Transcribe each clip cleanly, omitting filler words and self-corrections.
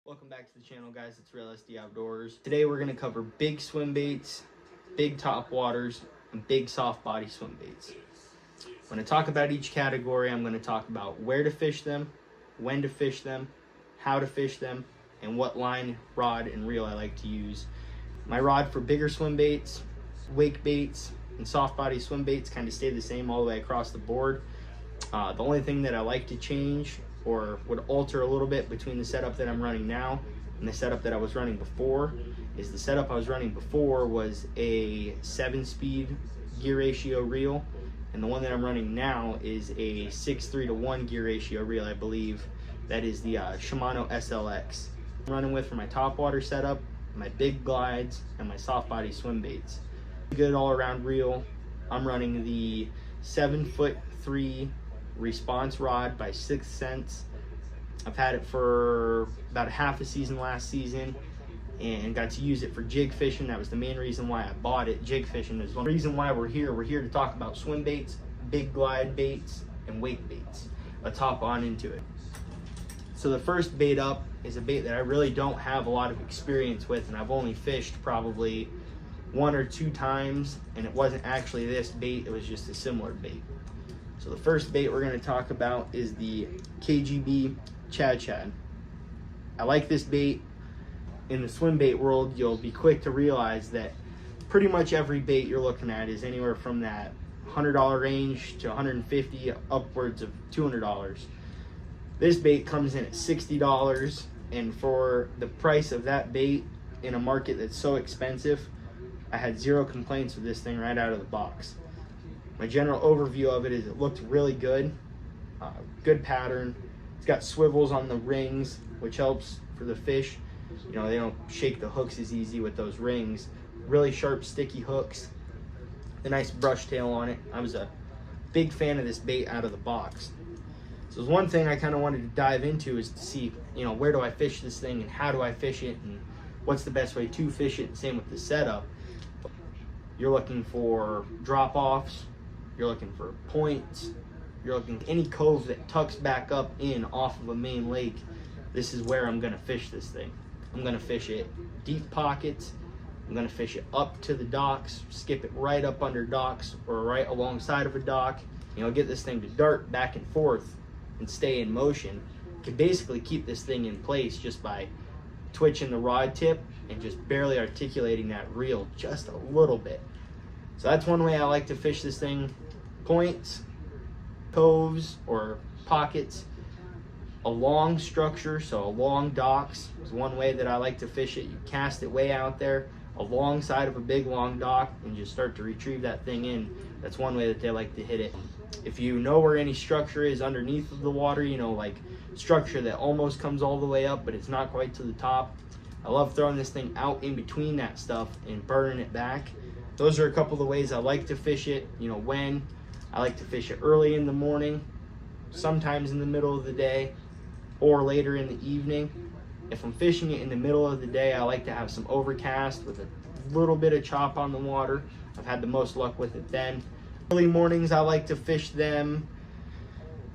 Welcome back to the channel, guys. It's Real SD Outdoors. Today we're going to cover big swim baits, big top waters, and big soft body swim baits. When I talk about each category, I'm going to talk about where to fish them, when to fish them, how to fish them, and what line, rod, and reel I like to use. My rod for bigger swim baits, wake baits, and soft body swim baits kind of stay the same all the way across the board. The only thing that I like to change or would alter a little bit between the setup that I'm running now and the setup that I was running before is the setup I was running before was a 7-speed gear ratio reel, and the one that I'm running now is a 6:3:1 gear ratio reel, I believe. That is the Shimano SLX. I'm running with for my top water setup, my big glides, and my soft body swim baits. Good all around reel. I'm running the 7'3" response rod by 6th Sense. I've had it for about a half a season last season and got to use it for jig fishing. That was the main reason why I bought it. Jig fishing is one reason why we're here. We're here to talk about swim baits, big glide baits, and wake baits. Let's hop on into it. So the first bait up is a bait that I really don't have a lot of experience with, and I've only fished probably 1 or 2 times, and it wasn't actually this bait, it was just a similar bait. So the first bait we're going to talk about is the KGB Chad Chad. I like this bait. In the swim bait world, you'll be quick to realize that pretty much every bait you're looking at is anywhere from that $100 range to $150, upwards of $200. This bait comes in at $60, and for the price of that bait in a market that's so expensive, I had 0 complaints with this thing right out of the box. My general overview of it is it looked really good, good pattern. It's got swivels on the rings, which helps for the fish. You know, they don't shake the hooks as easy with those rings. Really sharp, sticky hooks. The nice brush tail on it. I was a big fan of this bait out of the box. So one thing I kind of wanted to dive into is to see, you know, where do I fish this thing and how do I fish it and what's the best way to fish it. Same with the setup. You're looking for drop-offs. You're looking for points. You're looking at any cove that tucks back up in off of a main lake. This is where I'm going to fish this thing. I'm going to fish it deep pockets. I'm going to fish it up to the docks, skip it right up under docks or right alongside of a dock. You know, get this thing to dart back and forth and stay in motion. You can basically keep this thing in place just by twitching the rod tip and just barely articulating that reel just a little bit. So that's one way I like to fish this thing. Points, coves, or pockets. A long structure, so a long docks is one way that I like to fish it. You cast it way out there alongside of a big long dock and just start to retrieve that thing in. That's one way that they like to hit it. If you know where any structure is underneath of the water, you know, like structure that almost comes all the way up but it's not quite to the top, I love throwing this thing out in between that stuff and burning it back. Those are a couple of the ways I like to fish it. You know, when I like to fish it early in the morning, sometimes in the middle of the day, or later in the evening. If I'm fishing it in the middle of the day, I like to have some overcast with a little bit of chop on the water. I've had the most luck with it then. Early mornings, I like to fish them,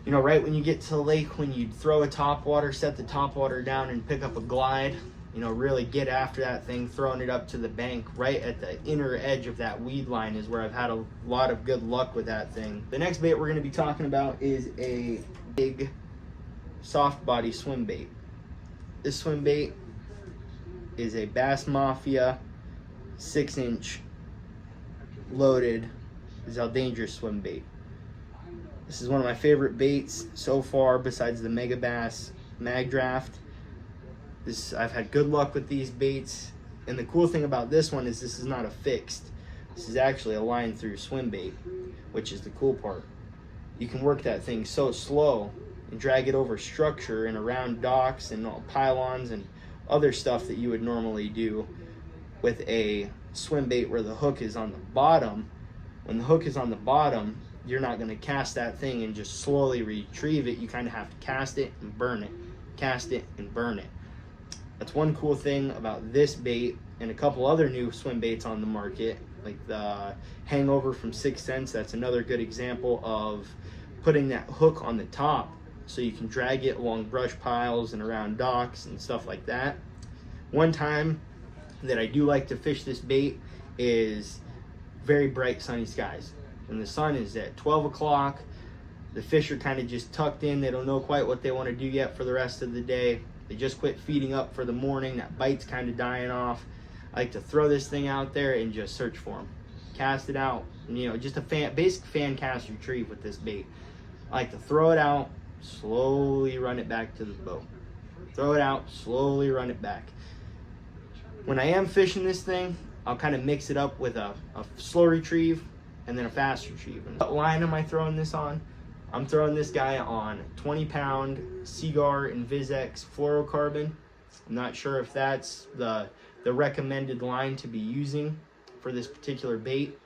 you know, right when you get to the lake, when you throw a top water, set the top water down and pick up a glide. You know, really get after that thing, throwing it up to the bank. Right at the inner edge of that weed line is where I've had a lot of good luck with that thing. The next bait we're going to be talking about is a big soft body swim bait. This swim bait is a Bass Mafia 6-inch loaded Zaldanger swim bait. This is one of my favorite baits so far besides the Mega Bass Mag Draft. I've had good luck with these baits, and the cool thing about this one is this is not a fixed. This is actually a line through swim bait, which is the cool part. You can work that thing so slow and drag it over structure and around docks and pylons and other stuff that you would normally do with a swim bait where the hook is on the bottom. When the hook is on the bottom, you're not going to cast that thing and just slowly retrieve it. You kind of have to cast it and burn it, cast it and burn it. That's one cool thing about this bait and a couple other new swim baits on the market, like the Hangover from 6th Sense. That's another good example of putting that hook on the top so you can drag it along brush piles and around docks and stuff like that. One time that I do like to fish this bait is very bright sunny skies. When the sun is at 12 o'clock, the fish are kind of just tucked in. They don't know quite what they want to do yet for the rest of the day. They just quit feeding up for the morning. That bite's kind of dying off. I like to throw this thing out there and just search for them. Cast it out. You know, just a basic fan cast retrieve with this bait. I like to throw it out, slowly run it back to the boat. Throw it out, slowly run it back. When I am fishing this thing, I'll kind of mix it up with a slow retrieve and then a fast retrieve. And what line am I throwing this on? I'm throwing this guy on 20-pound Seaguar InvizX fluorocarbon. I'm not sure if that's the recommended line to be using for this particular bait.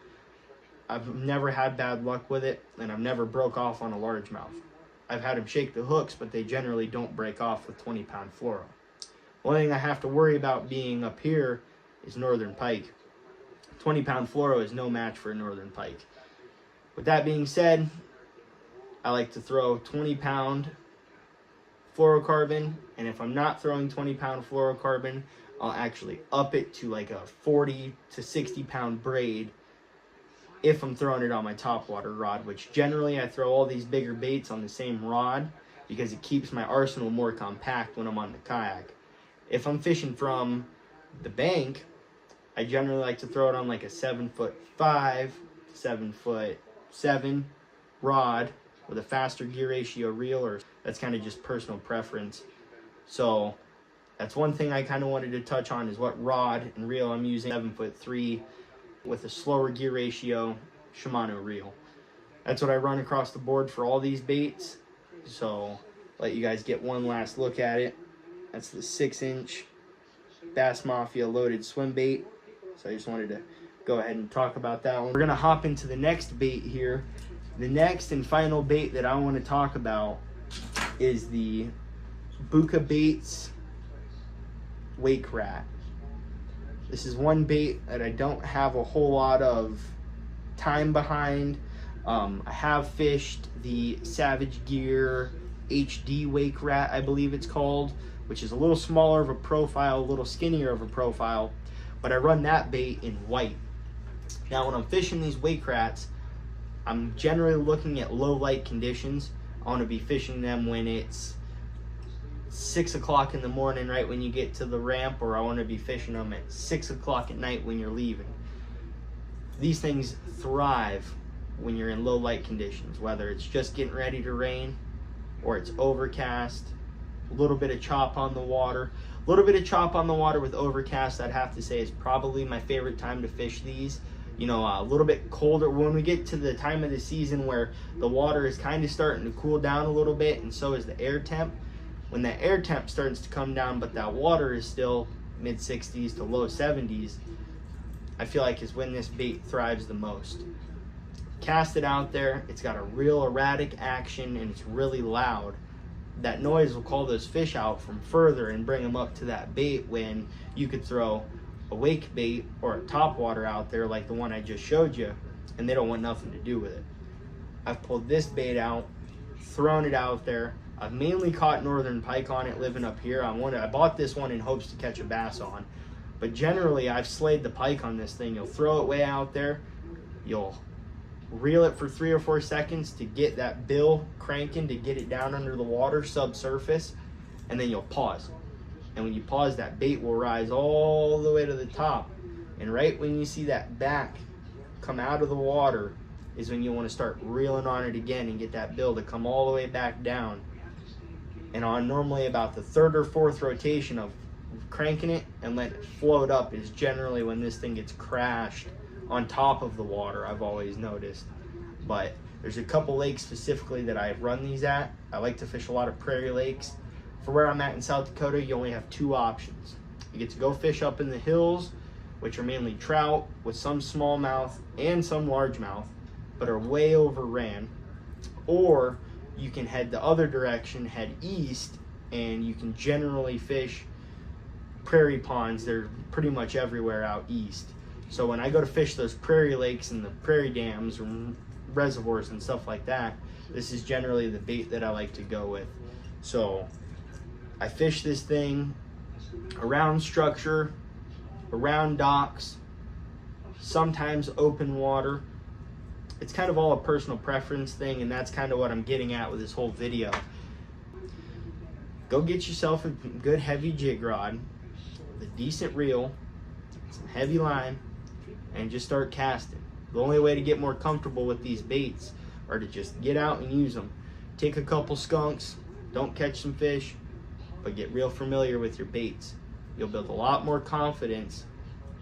I've never had bad luck with it, and I've never broke off on a largemouth. I've had them shake the hooks, but they generally don't break off with 20-pound fluoro. Only thing I have to worry about being up here is northern pike. 20-pound fluoro is no match for a northern pike. With that being said, I like to throw 20-pound fluorocarbon, and if I'm not throwing 20-pound fluorocarbon, I'll actually up it to like a 40 to 60-pound braid if I'm throwing it on my topwater rod, which generally I throw all these bigger baits on the same rod because it keeps my arsenal more compact when I'm on the kayak. If I'm fishing from the bank, I generally like to throw it on like a 7'5", 7'7" rod with a faster gear ratio reel, or that's kind of just personal preference. So that's one thing I kind of wanted to touch on, is what rod and reel I'm using. 7'3" with a slower gear ratio Shimano reel. That's what I run across the board for all these baits. So let you guys get one last look at it. That's the 6-inch Bass Mafia loaded swim bait. So I just wanted to go ahead and talk about that one. We're gonna hop into the next bait here. The next and final bait that I want to talk about is the Buka Baits Wake Rat. This is one bait that I don't have a whole lot of time behind. I have fished the Savage Gear HD Wake Rat, I believe it's called, which is a little smaller of a profile, a little skinnier of a profile, but I run that bait in white. Now when I'm fishing these wake rats, I'm generally looking at low light conditions. I want to be fishing them when it's 6 o'clock in the morning, right when you get to the ramp, or I want to be fishing them at 6 o'clock at night when you're leaving. These things thrive when you're in low light conditions, whether it's just getting ready to rain or it's overcast, a little bit of chop on the water. A little bit of chop on the water with overcast, I'd have to say, is probably my favorite time to fish these. You know, a little bit colder. When we get to the time of the season where the water is kind of starting to cool down a little bit, and so is the air temp. When that air temp starts to come down, but that water is still mid 60s to low 70s, I feel like is when this bait thrives the most. Cast it out there, it's got a real erratic action, and it's really loud. That noise will call those fish out from further and bring them up to that bait, when you could throw a wake bait or a topwater out there like the one I just showed you, and they don't want nothing to do with it. I've pulled this bait out, thrown it out there. I've mainly caught northern pike on it living up here. I bought this one in hopes to catch a bass on, but generally I've slayed the pike on this thing. You'll throw it way out there, you'll reel it for 3 or 4 seconds to get that bill cranking, to get it down under the water subsurface, and then you'll pause. And when you pause, that bait will rise all the way to the top, and right when you see that back come out of the water is when you want to start reeling on it again and get that bill to come all the way back down. And on normally about the 3rd or 4th rotation of cranking it and letting it float up is generally when this thing gets crashed on top of the water, I've always noticed. But there's a couple lakes specifically that I run these at. I like to fish a lot of prairie lakes. For where I'm at in South Dakota, you only have 2 options. You get to go fish up in the hills, which are mainly trout with some smallmouth and some largemouth, but are way overran. Or you can head the other direction, head east, and you can generally fish prairie ponds. They're pretty much everywhere out east. So when I go to fish those prairie lakes and the prairie dams or reservoirs and stuff like that, this is generally the bait that I like to go with. So I fish this thing around structure, around docks, sometimes open water. It's kind of all a personal preference thing, and that's kind of what I'm getting at with this whole video. Go get yourself a good heavy jig rod, a decent reel, some heavy line, and just start casting. The only way to get more comfortable with these baits are to just get out and use them. Take a couple skunks, don't catch some fish, but get real familiar with your baits. You'll build a lot more confidence,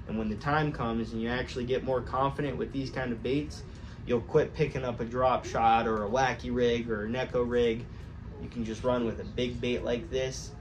and when the time comes and you actually get more confident with these kind of baits, you'll quit picking up a drop shot or a wacky rig or a Neko rig. You can just run with a big bait like this